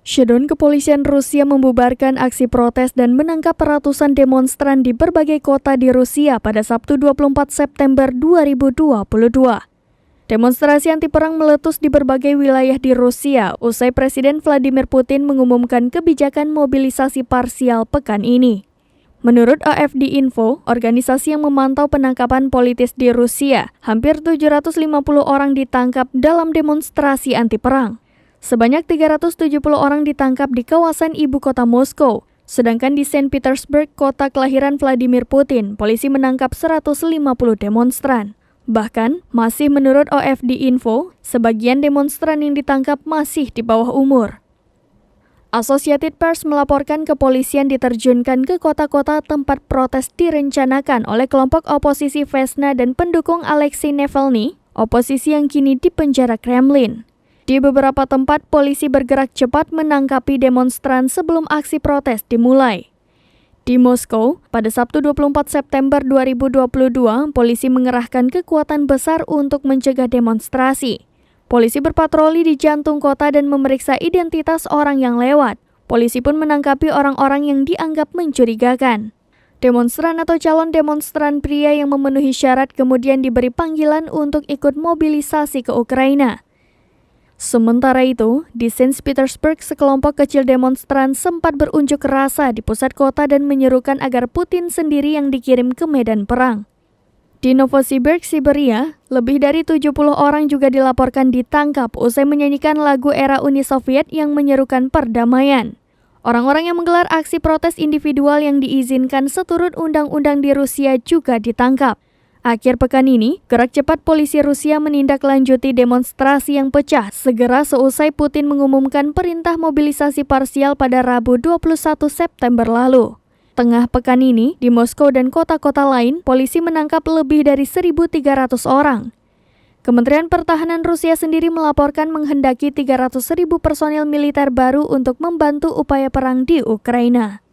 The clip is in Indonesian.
Shadowon kepolisian Rusia membubarkan aksi protes dan menangkap ratusan demonstran di berbagai kota di Rusia pada Sabtu 24 September 2022. Demonstrasi anti perang meletus di berbagai wilayah di Rusia usai Presiden Vladimir Putin mengumumkan kebijakan mobilisasi parsial pekan ini. Menurut AFD Info, organisasi yang memantau penangkapan politis di Rusia, hampir 750 orang ditangkap dalam demonstrasi anti perang. Sebanyak 370 orang ditangkap di kawasan ibu kota Moskow, sedangkan di Saint Petersburg, kota kelahiran Vladimir Putin, polisi menangkap 150 demonstran. Bahkan, masih menurut AFD Info, sebagian demonstran yang ditangkap masih di bawah umur. Associated Press melaporkan kepolisian diterjunkan ke kota-kota tempat protes direncanakan oleh kelompok oposisi Vesna dan pendukung Alexei Navalny, oposisi yang kini dipenjara Kremlin. Di beberapa tempat, polisi bergerak cepat menangkapi demonstran sebelum aksi protes dimulai. Di Moskow, pada Sabtu 24 September 2022, polisi mengerahkan kekuatan besar untuk mencegah demonstrasi. Polisi berpatroli di jantung kota dan memeriksa identitas orang yang lewat. Polisi pun menangkapi orang-orang yang dianggap mencurigakan. Demonstran atau calon demonstran pria yang memenuhi syarat kemudian diberi panggilan untuk ikut mobilisasi ke Ukraina. Sementara itu, di Saint Petersburg, sekelompok kecil demonstran sempat berunjuk rasa di pusat kota dan menyerukan agar Putin sendiri yang dikirim ke medan perang. Di Novosibirsk, Siberia, lebih dari 70 orang juga dilaporkan ditangkap usai menyanyikan lagu era Uni Soviet yang menyerukan perdamaian. Orang-orang yang menggelar aksi protes individual yang diizinkan seturut undang-undang di Rusia juga ditangkap. Akhir pekan ini, gerak cepat polisi Rusia menindaklanjuti demonstrasi yang pecah segera seusai Putin mengumumkan perintah mobilisasi parsial pada Rabu 21 September lalu. Tengah pekan ini, di Moskow dan kota-kota lain, polisi menangkap lebih dari 1.300 orang. Kementerian Pertahanan Rusia sendiri melaporkan menghendaki 300.000 personil militer baru untuk membantu upaya perang di Ukraina.